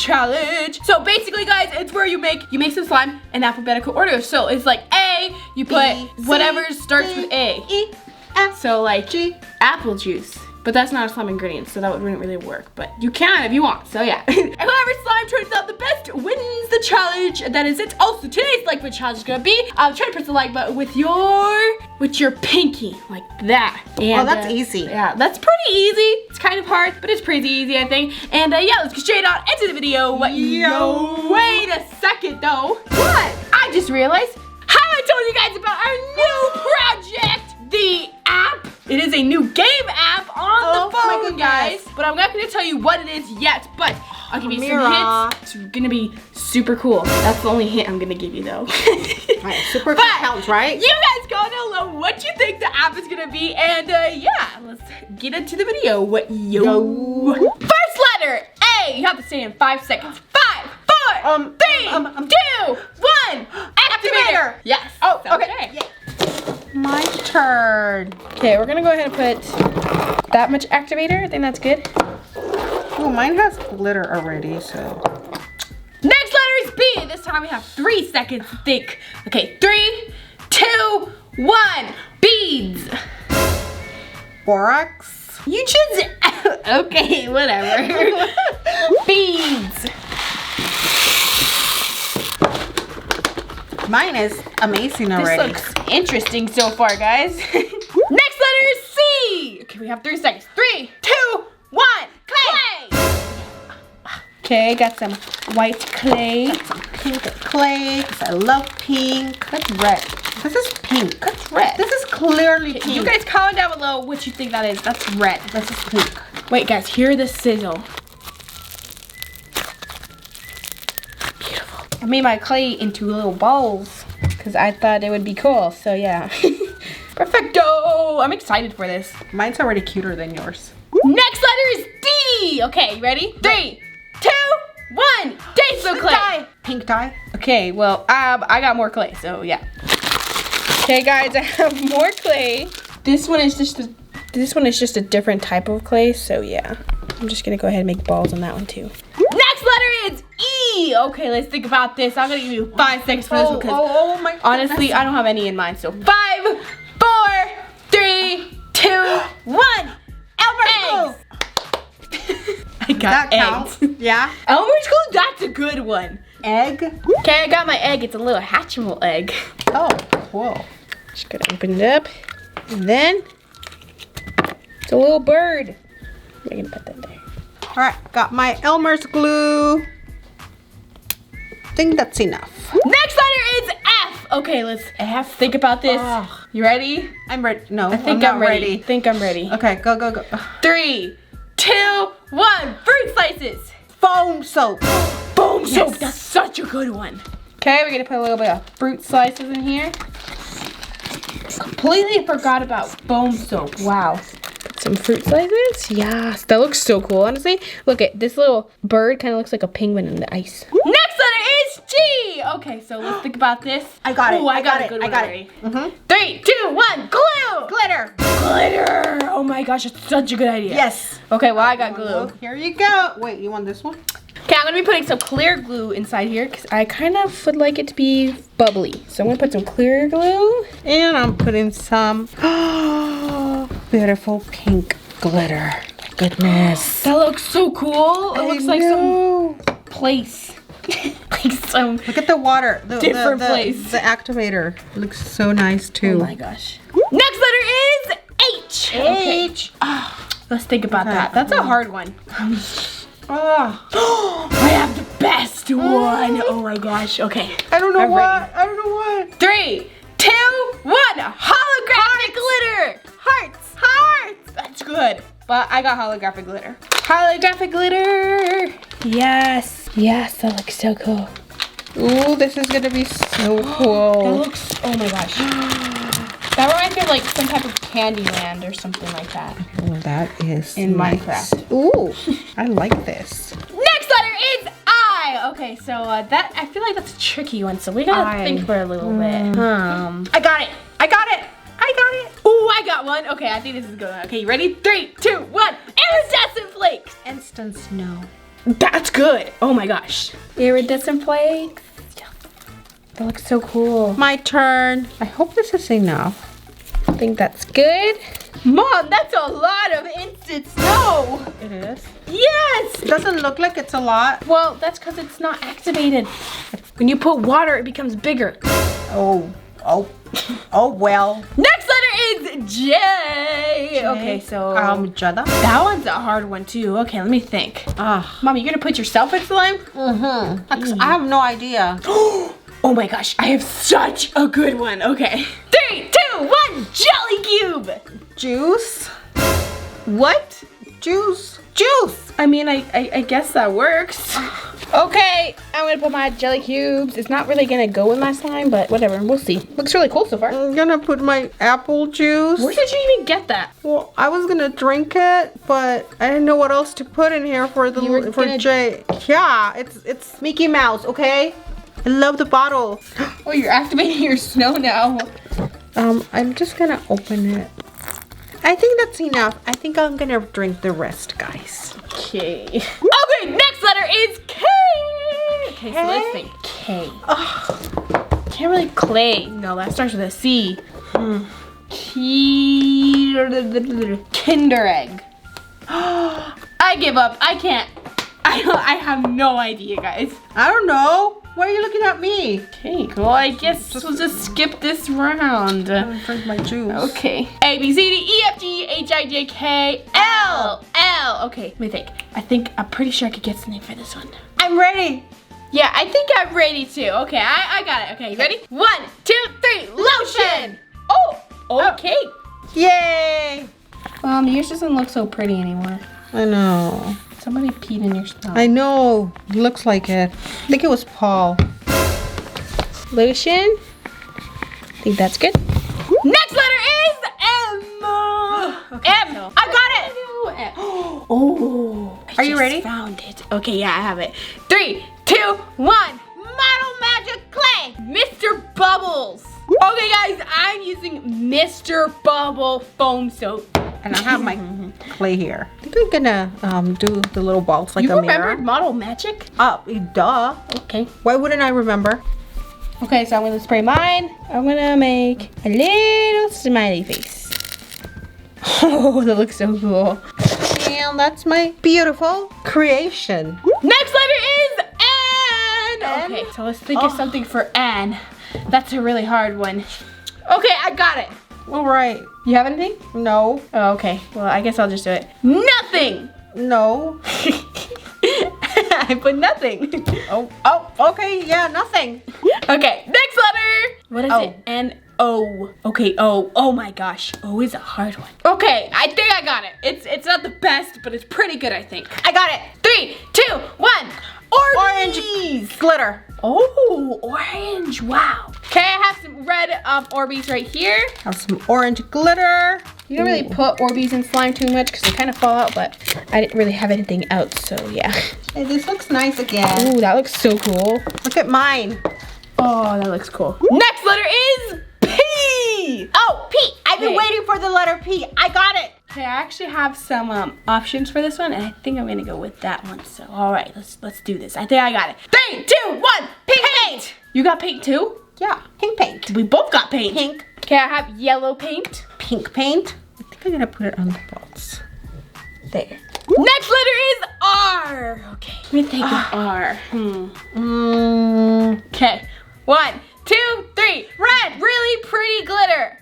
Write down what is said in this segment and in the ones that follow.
challenge. So basically, guys, it's where you make some slime in alphabetical order. So it's like A, you put whatever starts with A. E, F, so like G. apple juice. But that's not a slime ingredient, so that wouldn't really work. But you can if you want, so yeah. And whoever slime turns out the best wins the challenge. That is it. Also, today's like what challenge is gonna be. Try to press the like button with your pinky, like that. And, oh, that's easy. Yeah, that's pretty easy. It's kind of hard, but it's pretty easy, I think. And yeah, let's get straight on into the video. Yo, wait a second though. What? I just realized, how I told you guys about our new project, the app. It is a new game app on the phone, guys. But I'm not going to tell you what it is yet, but I'll give you some hints. It's going to be super cool. That's the only hint I'm going to give you, though. Right, super cool counts, right? You guys comment down below what you think the app is going to be. And yeah, let's get into the video. Yo. First letter, A. You have to say it in 5 seconds. 5, 4, 3, 2, 1. Activator. Yes. Oh, okay. Yeah. My turn. Okay, we're gonna go ahead and put that much activator. I think that's good. Oh, mine has glitter already, so. Next letter is B. This time we have 3 seconds to think. Okay, 3, 2, 1. Beads. Borax. You choose. Okay, whatever. Beads. Mine is amazing already. This looks interesting so far, guys. Next letter is C. Okay, we have 3 seconds. 3, 2, 1. Clay. Okay, got some white clay. Got some pink clay. I love pink. That's red. This is pink. That's red. This is clearly pink. You guys comment down below what you think that is. That's red. This is pink. Wait, guys, hear the sizzle. I made my clay into little balls because I thought it would be cool, so yeah. Perfecto! I'm excited for this. Mine's already cuter than yours. Next letter is D! Okay, you ready? 3, 2, 1. Diesel clay! Dye. Pink dye. Okay, well, I got more clay, so yeah. Okay, guys, I have more clay. This one is just a different type of clay, so yeah. I'm just gonna go ahead and make balls on that one too. Next letter is E. Okay, let's think about this. I'm gonna give you 5 seconds for this one because my honestly, I don't have any in mind. So 5, 4, 3, 2, 1. Elmer's glue. I got eggs. Yeah. Elmer's glue. That's a good one. Egg. Okay, I got my egg. It's a little Hatchimal egg. Oh, cool. Just gonna open it up, and then it's a little bird. We're gonna put that there. All right, got my Elmer's glue. I think that's enough. Next letter is F. Okay, let's F. Think about this. You ready? I'm ready. No, I think I'm ready. I think I'm ready. Okay, go, go, go. 3, 2, 1. Fruit slices. Foam soap. Foam soap. That's such a good one. Okay, we're gonna put a little bit of fruit slices in here. Completely forgot about foam soap. Wow. Some fruit slices. Yes, that looks so cool, honestly. Look at this little bird, kind of looks like a penguin in the ice. Next letter is G. Okay, so let's think about this. I got it. Ooh, I got it. I got it. 3, 2, 1. Glue. Glitter. Glitter. Oh my gosh, it's such a good idea. Yes. Okay, well I got glue. Here you go. Wait, you want this one? Okay, I'm gonna be putting some clear glue inside here because I kind of would like it to be bubbly. So I'm gonna put some clear glue. And I'm putting some beautiful pink glitter. Goodness. That looks so cool. It looks like some place. Like some Look at the water. different place. The activator looks so nice too. Oh my gosh. Next letter is H. H. Okay. Let's think about that. That's a hard one. Oh. I have the best one. Oh my gosh. Okay. I don't know I'm what. ready. I don't know what. 3, 2, 1. Holographic glitter. Hearts. Hearts. That's good. But I got holographic glitter. Holographic glitter. Yes. Yes, that looks so cool. Ooh, this is gonna be so cool. That looks, oh my gosh. That reminds me of like some type of candy land or something like that. Oh, that is in nice. Minecraft. Ooh, I like this. Next letter is I. Okay, so that, I feel like that's a tricky one, so we gotta think for a little bit. I got it. I got it. I got it. Ooh, I got one. Okay, I think this is good. Okay, you ready? 3, 2, 1. Iridescent flakes. Instant snow. That's good. Oh my gosh. Iridescent flakes. That looks so cool. My turn. I hope this is enough. I think that's good. Mom, that's a lot of instant snow. It is. Yes. It doesn't look like it's a lot. Well, that's because it's not activated. When you put water, it becomes bigger. Oh well. Next letter is J. Okay, so Jada. that one's a hard one too. Okay, let me think. Mom, you gonna put yourself in slime? I have no idea. Oh my gosh, I have such a good one. Okay. 3, 2, 1, jelly cube. Juice. What? Juice. I mean, I guess that works. Okay, I'm gonna put my jelly cubes. It's not really gonna go with my slime, but whatever, we'll see. Looks really cool so far. I'm gonna put my apple juice. Where did you even get that? Well, I was gonna drink it, but I didn't know what else to put in here for Jay. Yeah, it's Mickey Mouse, okay? I love the bottle. Oh, you're activating your snow now. I'm just gonna open it. I think that's enough. I think I'm gonna drink the rest, guys. Okay. Okay, next letter is K. Okay, so let's think. K. Oh, can't really clay. No, that starts with a C. Kinder egg. I give up. I can't. I have no idea, guys. I don't know. Why are you looking at me? Okay, well, I guess we'll just skip this round. I'm gonna drink my juice. Okay. A, B, C, D, E, F, G, H, I, J, K, L. L. Okay, let me think. I'm pretty sure I could get something for this one. I'm ready. Yeah, I think I'm ready too. Okay, I got it. Okay, you ready? 1, 2, 3, lotion. Oh, okay. Yay. Yours doesn't look so pretty anymore. I know. Somebody peed in your snow. I know. Looks like it. I think it was Paul. Lotion. I think that's good. Next letter is M. Okay, M. So I got it. Oh. Are you ready? Found it. Okay, yeah, I have it. 3, 2, 1. Model Magic Clay. Mr. Bubbles. Okay, guys, I'm using Mr. Bubble foam soap. And I have my clay here. I think I'm gonna do the little balls like You Ameerah. remembered Model Magic? Duh. Okay. Why wouldn't I remember? Okay, so I'm gonna spray mine. I'm gonna make a little smiley face. Oh, that looks so cool. And that's my beautiful creation. Next letter is N. Okay, so let's think of something for N. That's a really hard one. Okay, I got it. All right. You have anything? No. Oh, okay. Well, I guess I'll just do it. Nothing. No. I put nothing. Oh, okay. Yeah, nothing. Okay, next letter. What is O. it? N-O. Okay, O. Oh my gosh. O is a hard one. Okay, I think I got it. It's not the best, but it's pretty good, I think. I got it. 3, 2, 1. Orbeez. Glitter. Oh, orange. Wow. Okay, I have some red Orbeez right here. Have some orange glitter. You don't really put Orbeez in slime too much because they kind of fall out, but I didn't really have anything else, so yeah. Hey, this looks nice again. Ooh, that looks so cool. Look at mine. Oh, that looks cool. Next letter is P. Oh, P. I've been waiting for the letter P. I got it. Okay, I actually have some options for this one, and I think I'm gonna go with that one. So, all right, let's do this. I think I got it. 3, 2, 1. Pink paint. You got paint too? Yeah, pink paint. We both got paint. Pink. Okay, I have yellow paint. Pink paint. I think I'm gonna put it on the balls. There. Next letter is R. Okay, let me think of R. Okay, 1, 2, 3. Red. Really pretty glitter.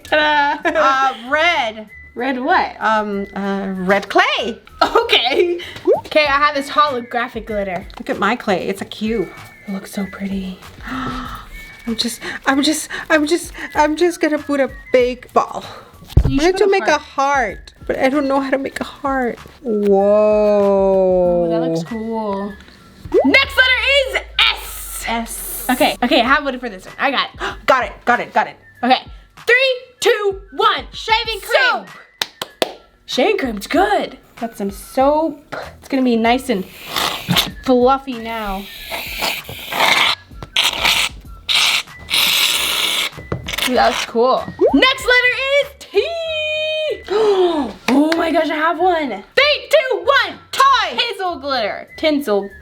Ta-da. Red. Red what? Red clay. Okay. Okay, I have this holographic glitter. Look at my clay. It's a cube. It looks so pretty. I'm just gonna put a big ball. I have to make a heart, but I don't know how to make a heart. Whoa. Oh, that looks cool. Next letter is S. S. Okay, I have one for this one. I got it. Got it. Okay, 3, 2, 1. Shaving cream. Soap. Shaving cream's good. Got some soap. It's gonna be nice and fluffy now. Ooh, that's cool. Next letter is T. Oh my gosh, I have one. 3, 2, 1. Toy. Hazelnut. tinsel glitter.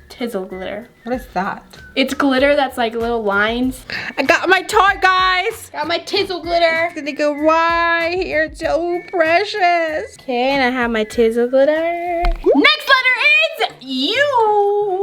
Tinsel glitter. What is that? It's glitter that's like little lines. I got my toy, guys. Got my tinsel glitter. It's gonna go right here. It's so precious. Okay, and I have my tinsel glitter. Next letter is U.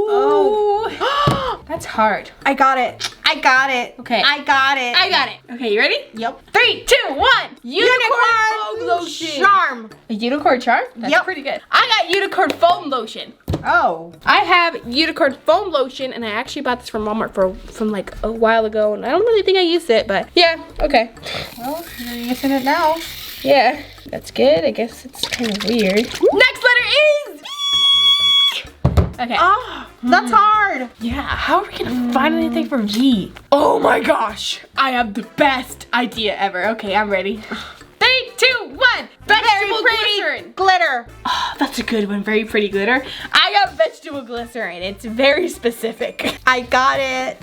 Oh. That's hard. I got it. I got it. Okay. I got it. I got it. Okay, you ready? Yep. 3, 2, 1. Unicorn foam lotion. Charm. A unicorn charm? That's Yep. pretty good. I got unicorn foam lotion. Oh. I have unicorn foam lotion, and I actually bought this from Walmart from like a while ago, and I don't really think I used it, but yeah, okay. Well, you're using it now. Yeah, that's good. I guess it's kind of weird. Next letter is V. Okay. Oh, that's hard. Yeah, how are we gonna find anything for V? Oh my gosh, I have the best idea ever. Okay, I'm ready. 3, 2, 1. Vegetable glycerin. Glitter. Oh, that's a good one. Very pretty glitter. I got vegetable glycerin. It's very specific. I got it.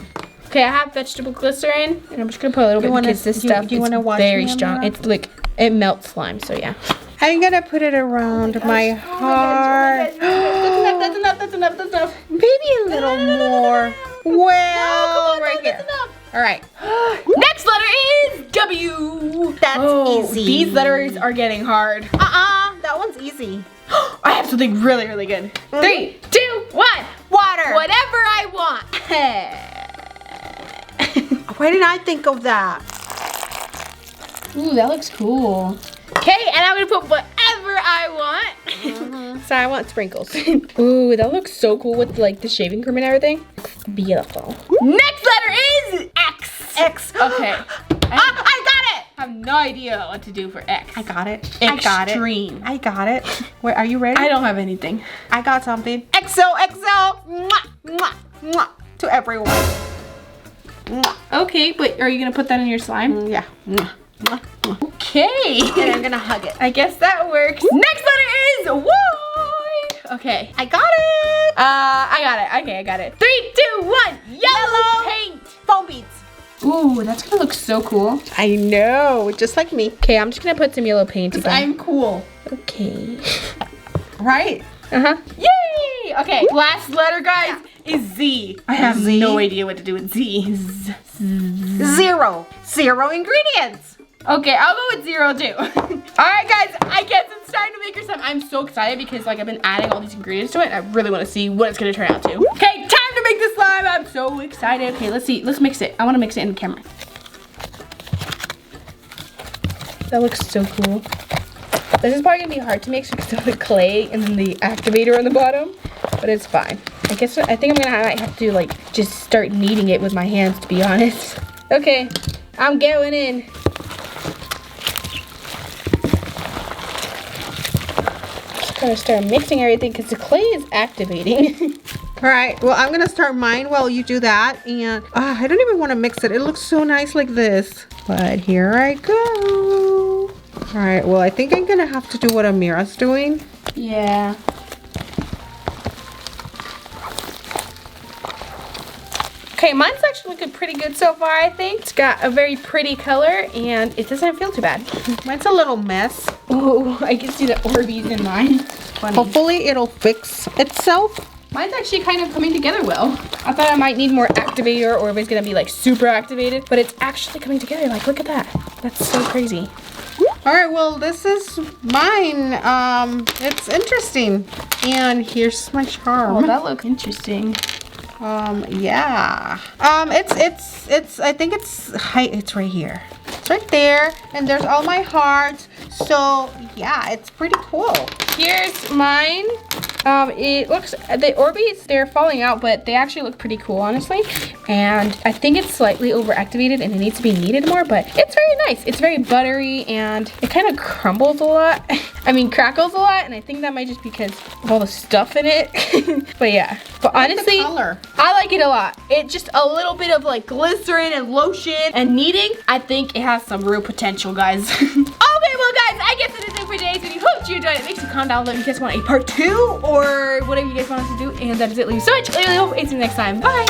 Okay, I have vegetable glycerin, and I'm just gonna put a little bit because this stuff do you is wanna watch very me, strong. Ameerah? It's like it melts slime. So yeah. I'm gonna put it around my heart. That's enough. Maybe a little more. Well, right here. All right. Next letter is W. That's easy. These letters are getting hard. That one's easy. I have something really, really good. 3, 2, 1. Water. Whatever I want. Why didn't I think of that? Ooh, that looks cool. Okay, and I'm gonna put whatever I want. So I want sprinkles. Ooh, that looks so cool with like the shaving cream and everything. Beautiful. Next letter is X. X. Okay. I got it. I have no idea what to do for X. I got it. Extreme. I got it. Wait, are you ready? I don't have anything. I got something. XOXO. Mwah, mwah, mwah. To everyone. Mwah. Okay, but are you gonna put that in your slime? Yeah. Mwah, mwah, mwah. Okay. And I'm gonna hug it. I guess that works. Next letter is Y. Okay. I got it. I got it. Okay, I got it. 3, 2, 1. Yellow paint. Foam beads. Ooh, that's gonna look so cool. I know, just like me. Okay, I'm just gonna put some yellow paint again. I'm cool. Okay. Right? Uh-huh. Yay! Okay, last letter, guys, is Z. I have Z? no idea what to do with Z. Zero. Zero ingredients. Okay, I'll go with 0 too. Alright guys, I guess it's time to make your slime. I'm so excited because like I've been adding all these ingredients to it and I really want to see what it's gonna turn out to. Okay, time to make the slime. I'm so excited. Okay, let's see. Let's mix it. I want to mix it in the camera. That looks so cool. This is probably gonna be hard to mix because of the clay and then the activator on the bottom, but it's fine. I think I'm gonna have to like just start kneading it with my hands, to be honest. Okay, I'm going in. Gotta start mixing everything because the clay is activating. All right, well, I'm gonna start mine while you do that. And I don't even want to mix it. It looks so nice like this. But here I go. All right, well, I think I'm gonna have to do what Ameerah's doing. Yeah. Okay, mine's actually looking pretty good so far, I think. It's got a very pretty color and it doesn't feel too bad. Mine's a little mess. Oh, I can see the Orbeez in mine. Funny. Hopefully it'll fix itself. Mine's actually kind of coming together well. I thought I might need more activator or if it's gonna be like super activated, but it's actually coming together. Like, look at that. That's so crazy. All right, well, this is mine. It's interesting. And here's my charm. Oh, that looks interesting. Yeah. It's I think it's right here. It's right there, and there's all my hearts. So yeah, it's pretty cool. Here's mine. It looks, the Orbeez, they're falling out, but they actually look pretty cool, honestly. And I think it's slightly overactivated and it needs to be kneaded more, but it's very nice. It's very buttery and it kind of crumbles a lot. I mean, crackles a lot, and I think that might just be because of all the stuff in it. But yeah, but honestly, I like it a lot. It just a little bit of like glycerin and lotion and kneading. I think it has some real potential, guys. Okay, well guys, I guess it is it for today's video. Hope you enjoyed it. Make sure to comment down below if you guys want a part 2 or whatever you guys want us to do. And that is it. Leave so much. I really hope to see you next time. Bye.